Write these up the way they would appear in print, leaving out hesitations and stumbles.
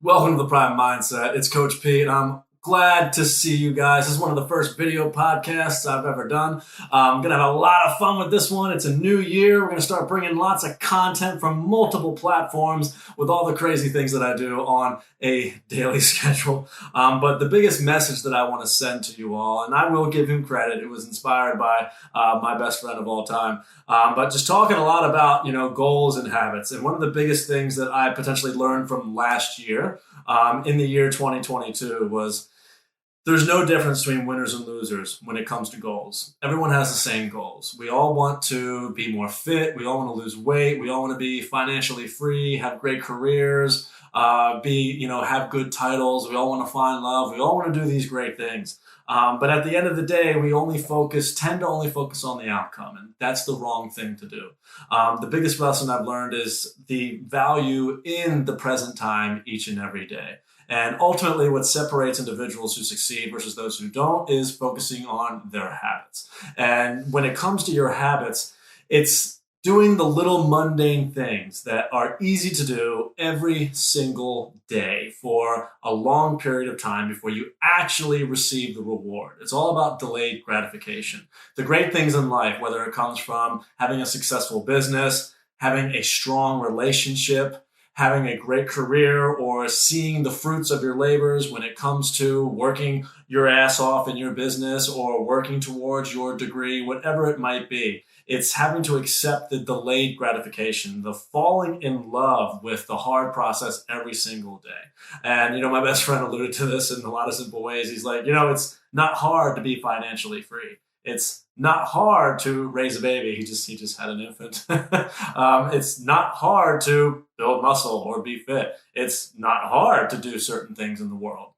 Welcome to the Prime Mindset. It's Coach Pete, and I'm glad to see you guys. This is one of the first video podcasts I've ever done. I'm going to have a lot of fun with this one. It's a new year. We're going to start bringing lots of content from multiple platforms with all the crazy things that I do on a daily schedule. But the biggest message that I want to send to you all, and I will give him credit, it was inspired by my best friend of all time. But just talking a lot about, goals and habits. And one of the biggest things that I potentially learned from last year, in the year 2022, was there's no difference between winners and losers when it comes to goals. Everyone has the same goals. We all want to be more fit. We all want to lose weight. We all want to be financially free, have great careers, have good titles. We all want to find love. We all want to do these great things. But at the end of the day, we tend to only focus on the outcome, and that's the wrong thing to do. The biggest lesson I've learned is the value in the present time each and every day. And ultimately, what separates individuals who succeed versus those who don't is focusing on their habits. And when it comes to your habits, it's doing the little mundane things that are easy to do every single day for a long period of time before you actually receive the reward. It's all about delayed gratification. The great things in life, whether it comes from having a successful business, having a strong relationship, having a great career, or seeing the fruits of your labors when it comes to working your ass off in your business or working towards your degree, whatever it might be. It's having to accept the delayed gratification, the falling in love with the hard process every single day. And, my best friend alluded to this in a lot of simple ways. He's like, it's not hard to be financially free. It's not hard to raise a baby. He just had an infant. It's not hard to build muscle or be fit. It's not hard to do certain things in the world.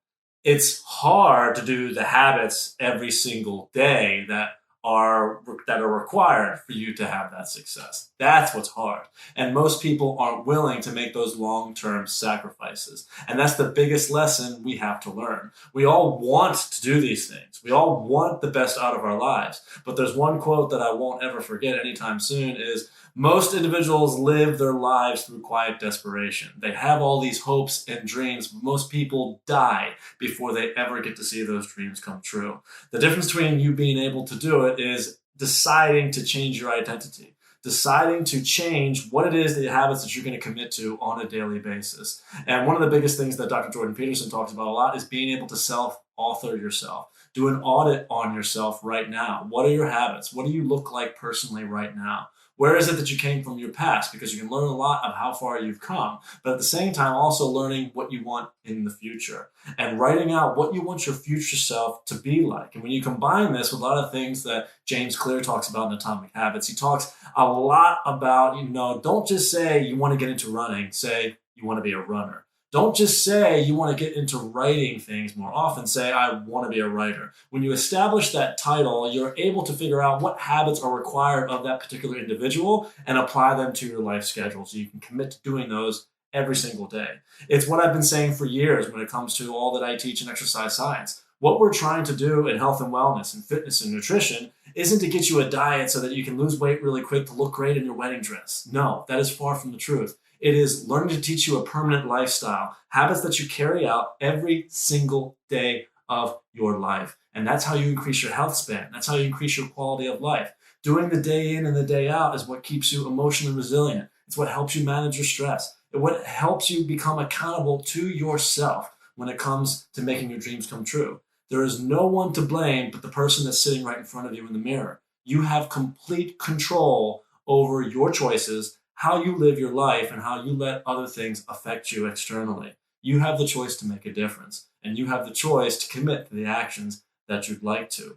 It's hard to do the habits every single day that are required for you to have that success. That's what's hard. And most people aren't willing to make those long-term sacrifices. And that's the biggest lesson we have to learn. We all want to do these things. We all want the best out of our lives. But there's one quote that I won't ever forget anytime soon is, most individuals live their lives through quiet desperation. They have all these hopes and dreams. Most people die before they ever get to see those dreams come true. The difference between you being able to do it is deciding to change your identity, deciding to change what it is, the habits that you're going to commit to on a daily basis. And one of the biggest things that Dr. Jordan Peterson talks about a lot is being able to self-author yourself. Do an audit on yourself right now. What are your habits? What do you look like personally right now? Where is it that you came from your past? Because you can learn a lot of how far you've come, but at the same time, also learning what you want in the future and writing out what you want your future self to be like. And when you combine this with a lot of things that James Clear talks about in Atomic Habits, he talks a lot about, don't just say you want to get into running, say you want to be a runner. Don't just say you want to get into writing things more often. Say, I want to be a writer. When you establish that title, you're able to figure out what habits are required of that particular individual and apply them to your life schedule so you can commit to doing those every single day. It's what I've been saying for years when it comes to all that I teach in exercise science. What we're trying to do in health and wellness and fitness and nutrition isn't to get you a diet so that you can lose weight really quick to look great in your wedding dress. No, that is far from the truth. It is learning to teach you a permanent lifestyle, habits that you carry out every single day of your life. And that's how you increase your health span. That's how you increase your quality of life. Doing the day in and the day out is what keeps you emotionally resilient. It's what helps you manage your stress. It's what helps you become accountable to yourself when it comes to making your dreams come true. There is no one to blame but the person that's sitting right in front of you in the mirror. You have complete control over your choices, how you live your life, and how you let other things affect you externally. You have the choice to make a difference, and you have the choice to commit to the actions that you'd like to.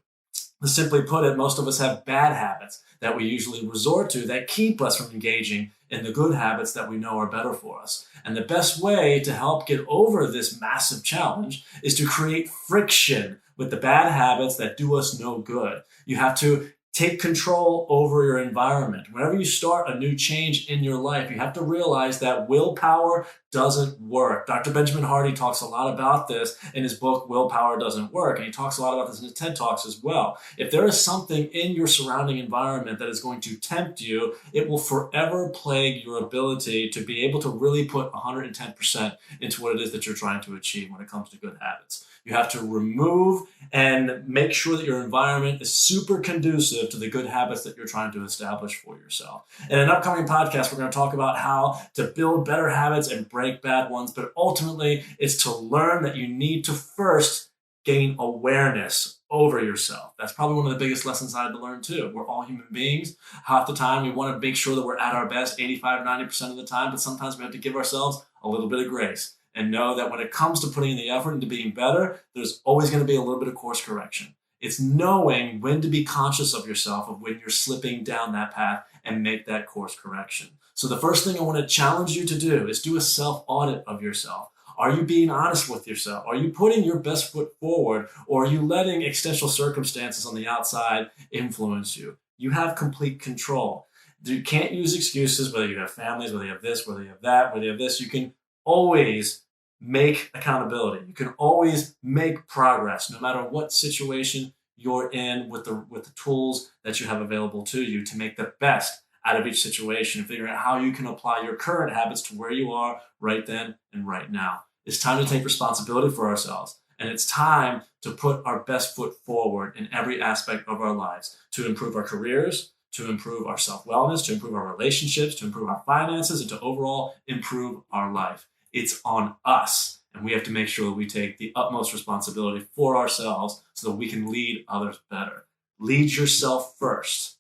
Simply put it, most of us have bad habits that we usually resort to that keep us from engaging in the good habits that we know are better for us. And the best way to help get over this massive challenge is to create friction with the bad habits that do us no good. You have to take control over your environment. Whenever you start a new change in your life, you have to realize that willpower doesn't work. Dr. Benjamin Hardy talks a lot about this in his book, Willpower Doesn't Work, and he talks a lot about this in his TED Talks as well. If there is something in your surrounding environment that is going to tempt you, it will forever plague your ability to be able to really put 110% into what it is that you're trying to achieve when it comes to good habits. You have to remove and make sure that your environment is super conducive to the good habits that you're trying to establish for yourself. In an upcoming podcast, we're going to talk about how to build better habits and break bad ones, but ultimately it's to learn that you need to first gain awareness over yourself. That's probably one of the biggest lessons I had to learn too. We're all human beings. Half the time we want to make sure that we're at our best 85, 90% of the time, but sometimes we have to give ourselves a little bit of grace and know that when it comes to putting in the effort into being better, there's always going to be a little bit of course correction. It's knowing when to be conscious of yourself, of when you're slipping down that path and make that course correction. So the first thing I want to challenge you to do is do a self-audit of yourself. Are you being honest with yourself? Are you putting your best foot forward, or are you letting external circumstances on the outside influence you? You have complete control. You can't use excuses, whether you have families, whether you have this, whether you have that, whether you have this. You can always make accountability. You can always make progress, no matter what situation you're in, with the tools that you have available to you to make the best out of each situation, figuring out how you can apply your current habits to where you are right then and right now. It's time to take responsibility for ourselves, and it's time to put our best foot forward in every aspect of our lives to improve our careers, to improve our self-wellness, to improve our relationships, to improve our finances, and to overall improve our life. It's on us, and we have to make sure that we take the utmost responsibility for ourselves so that we can lead others better. Lead yourself first,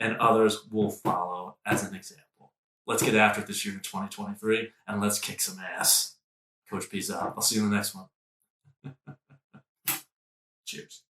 and others will follow as an example. Let's get after it this year in 2023, and let's kick some ass. Coach P's out. I'll see you in the next one. Cheers.